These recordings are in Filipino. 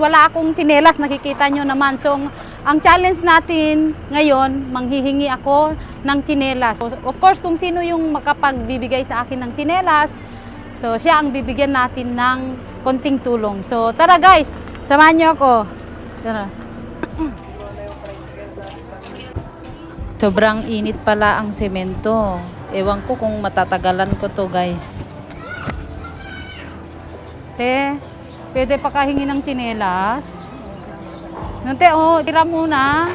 Wala akong tsinelas, nakikita nyo naman. So, ang challenge natin ngayon, manghihingi ako ng tsinelas. Of course, kung sino yung makapagbibigay sa akin ng tsinelas, so siya ang bibigyan natin ng konting tulong. So, tara guys, samahan nyo ako. Tara. Sobrang init pala ang semento. Ewan ko kung matatagalan ko to guys. Pwede pa kahingi ng tsinelas? Nante, oh, tira muna.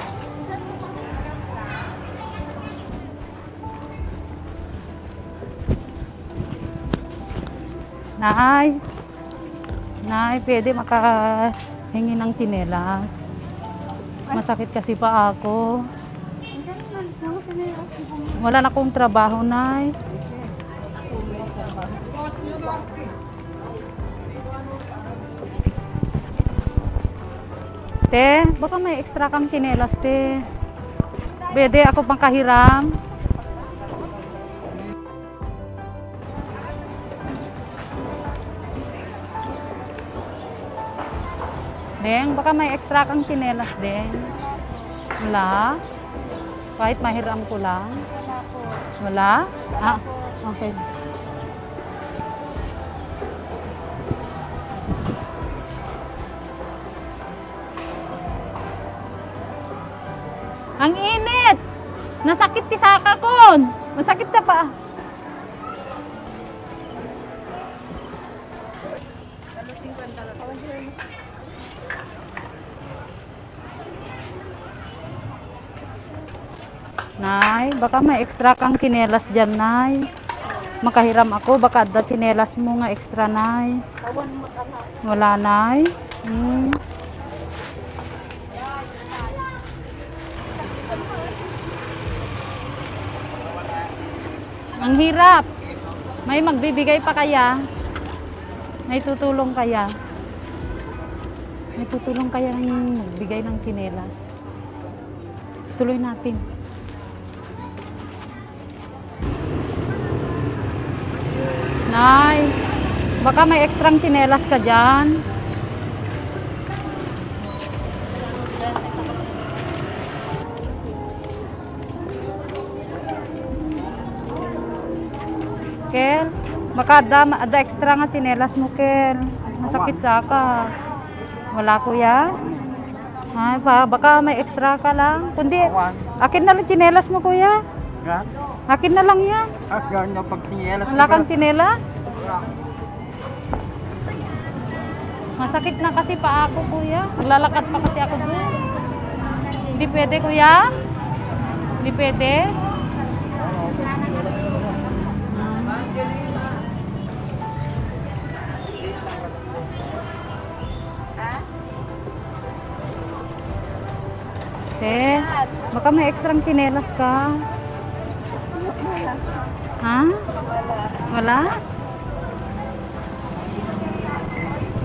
Nay, pwede makahingi ng tsinelas. Masakit kasi pa ako. Wala na akong trabaho, Nay. Te, baka may extra kang tsinelas, te. Pwede ako pang kahiram. Deng, baka may extra kang tsinelas, Deng. Wala? Kahit mahiram ko lang? Wala? Ah, okay. Ang init! Nasakit ti saka kon! Masakit ka pa. Nay, baka may extra kang tsinelas dyan, Nay. Makahiram ako, baka da tsinelas mo nga extra, Nay. Wala, Nay. Ang hirap. May magbibigay pa kaya? May tutulong kaya? May tutulong kaya ng magbigay ng tsinelas? Tuloy natin. Nay, baka may ekstrang tsinelas ka dyan. Kel, baka ada extra nga tsinelas mo, Kel. Masakit sa ka. Wala, kuya? Ay, baka may extra ka lang. Kundi, akin na lang tsinelas mo, kuya. Akin na lang yan. Wala kang tsinelas? Masakit na kasi pa ako, kuya. Naglalakad pa kasi ako doon. Hindi pwede, kuya? Hindi pwede? Baka may extrang tsinelas ka. Ha? Wala?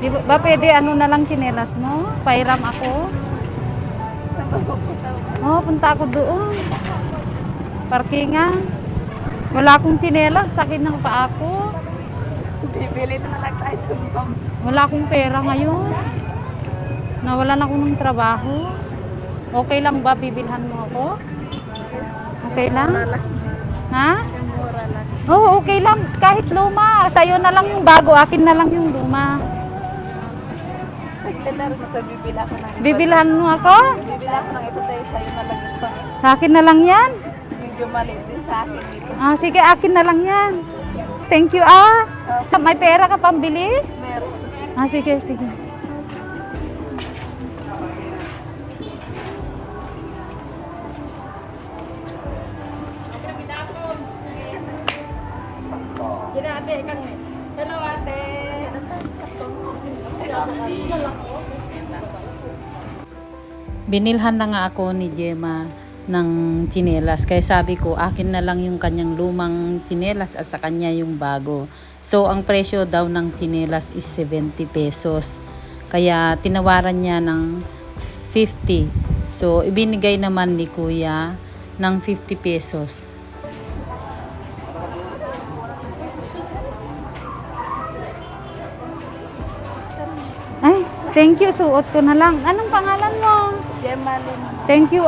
Di ba pwede ano na lang tsinelas mo? Pairam ako? Oh, punta ako doon. Parkingan. Wala akong tsinelas. Sakit ng pa ako. Bibili na lang tayo doon. Wala akong pera ngayon. Nawalan ako ng trabaho. Okay lang ba bibilhan mo ako? Okay lang? Ha? Mura lang. Oo, okay lang. Kahit luma. Sa'yo na lang yung bago. Akin na lang yung luma. Saglit na rin ito. Bibili ako ng ito. Bibilhan mo ako? Bibili ako ng ito tayo. Sa'yo na lang ito. Sa akin na lang yan? Medyo maliit din sa akin dito. Ah, sige, akin na lang yan. Thank you, ah. May pera ka pambili? Meron. Ah, sige, sige. Hello, ate. Binilhan na nga ako ni Gemma ng tsinelas. Kaya sabi ko, akin na lang yung kanyang lumang tsinelas at sa kanya yung bago. So, ang presyo daw ng tsinelas is 70 pesos. Kaya, tinawaran niya ng 50. So, ibinigay naman ni Kuya ng 50 pesos. Ay, Thank you, suot ko na lang. Anong pangalan mo? Gemalin. Thank you,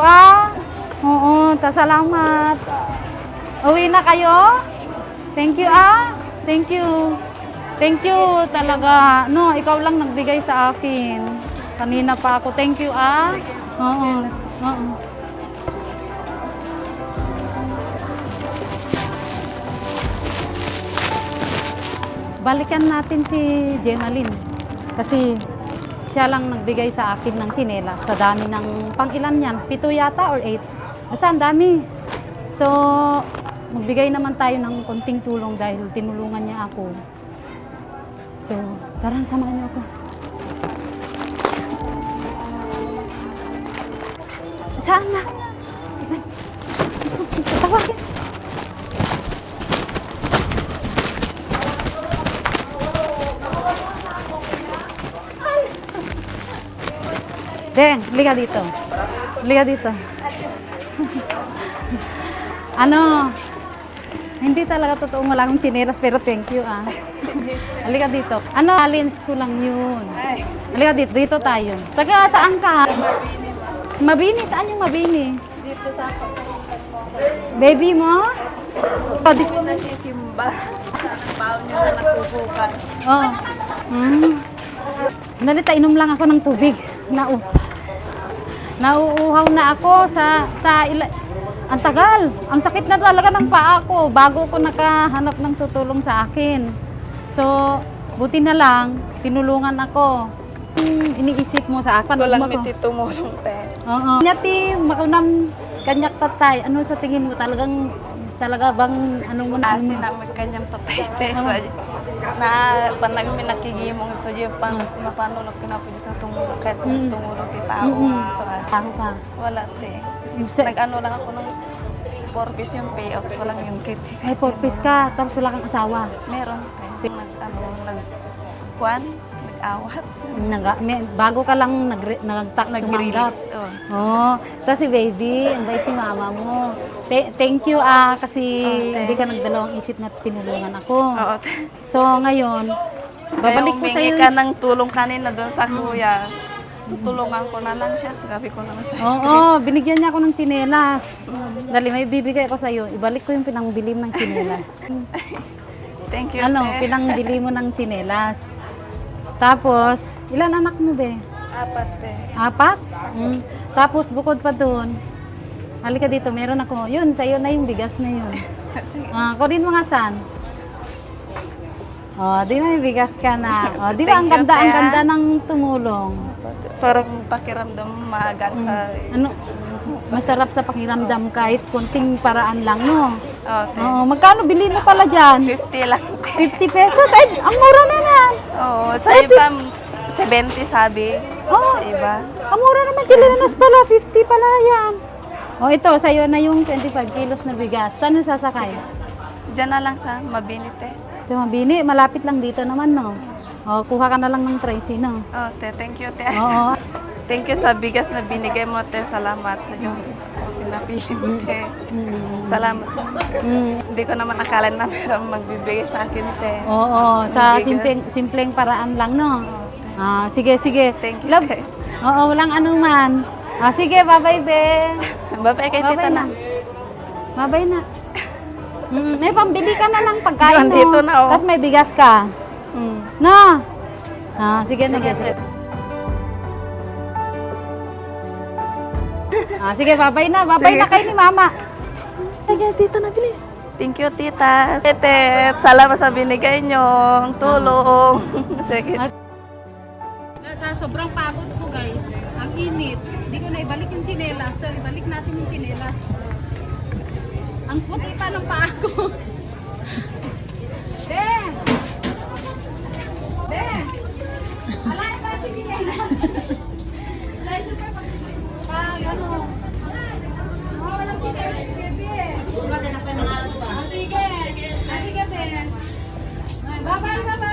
Oo, salamat. Uwi na kayo? Thank you, Thank you. Thank you talaga. No, ikaw lang nagbigay sa akin. Kanina pa ako. Thank you, Oo. Oo. Balikan natin si Gemalin. Kasi siya lang nagbigay sa akin ng tsinelas. Sa dami ng pang-ilan yan? 7 yata or 8? Basta ang dami. So, magbigay naman tayo ng konting tulong dahil tinulungan niya ako. So, tara, samahan niyo ako. Saan na? Tawagin. Deng, liga dito. Liga dito. Ano? Hindi talaga totoo wala akong tsinelas pero thank you Halika dito. Ano, challenge ko lang yun. Halika dito, dito tayo. Taga saan ka? Mabini. Saan yung Mabini? Dito sa Baby mo? dito na si Simba. Sa baon niyo na nakukukan. Oh. Nalita, inom lang ako ng tubig. Nauuhaw na ako ang tagal. Ang sakit na talaga ng paa ko bago ko nakahanap ng tutulong sa akin. So, buti na lang, tinulungan ako. Iniisip mo sa akin. Walang miti tumulong, te. Oo. Nyati, makunam, kanyak tatay. Ano sa tingin mo? Talaga bang, anong mo na? Kasi namin kanyang tatay, te. Na panag may nakigimong so yung mapanunod ko na po Diyos na tumulong kahit kung tumulong ti tao. So, Ako ka. wala, te. Nag-ano lang ako nung 4 piece yung payout ko lang yung kit. Ay, porpis ka, tapos wala kang asawa. Meron, te. Nag-awat. Bago ka lang tumanggap. Nag-release. Oh. Oh, tapos si baby, ang bait ni mama mo. Thank you kasi hindi ka nagdalawang isip na tinulungan ako. Oo, te. So ngayon, babalik ko sa iyo. ka ng tulong kanina doon sa kuya. Tutulungan ko na lang siya. Sabi ko naman sa Oo, binigyan niya ako ng tsinelas. Dali, may bibigay ko sa iyo. Ibalik ko yung pinangbili ng tsinelas. Thank you, Ano, te. pinangbili mo ng tsinelas. Tapos, ilan anak mo, be? 4, te. 4? Tapos, bukod pa doon, halika dito, meron ako. Yun, sa'yo na yung bigas na yun. Kunin mo nga saan? Di ba may bigas ka na? Di ba ang Thank you, ganda, ang te, ganda ng tumulong. Parang pakiramdam maagaan sa... Ano, masarap sa pakiramdam kahit konting paraan lang, no? Oo, te. Magkano bili mo pala dyan? 50 lang, te. 50 pesos? Ay, ang mura naman. Oo, sa iba, 70 sabi. Oh, Sa iba. ang mura naman, Chilinas pala, 50 pala yan. Ito, sa'yo na yung 25 kilos na bigas. Saan yung sasakay? Diyan na lang sa Mabini, te. Sa Mabini, malapit lang dito naman, no? Kuha ka na lang ng Tracy, no? Oh, te. Thank you, te. Oo. Thank you sa bigas na binigay mo, te. Salamat sa Diyos. Pinapili mo, te. Salamat. Hindi ko naman akala na mayroong magbibigay sa akin, te. Oo, sa Bigas. simpleng paraan lang, no? Sige. Thank you, Love. te. Oo, walang anuman. Sige, bye-bye, be. Bye-bye kay tita na. Bye-bye na. May pambili ka na ng pagkain Yun, mo. dito na, oh. Tapos may bigas ka. No? Sige na, sige. Sige, bye-bye na. Bye-bye Sige. na kayo ni mama. Sige, tita na, bilis. Thank you, tita. Tete, salamat sa binigay niyong tulong. Sige. Sa sobrang pagod ko, guys, ang init, hindi ko na ibalik yung tsinelas. So, ibalik natin yung tsinelas. Ang puti pa ng paa ko. Alay pa yung tsinelas. Dahil super pag ano. Walang tsinelas, baby. Sige. Sige, be. Bye-bye.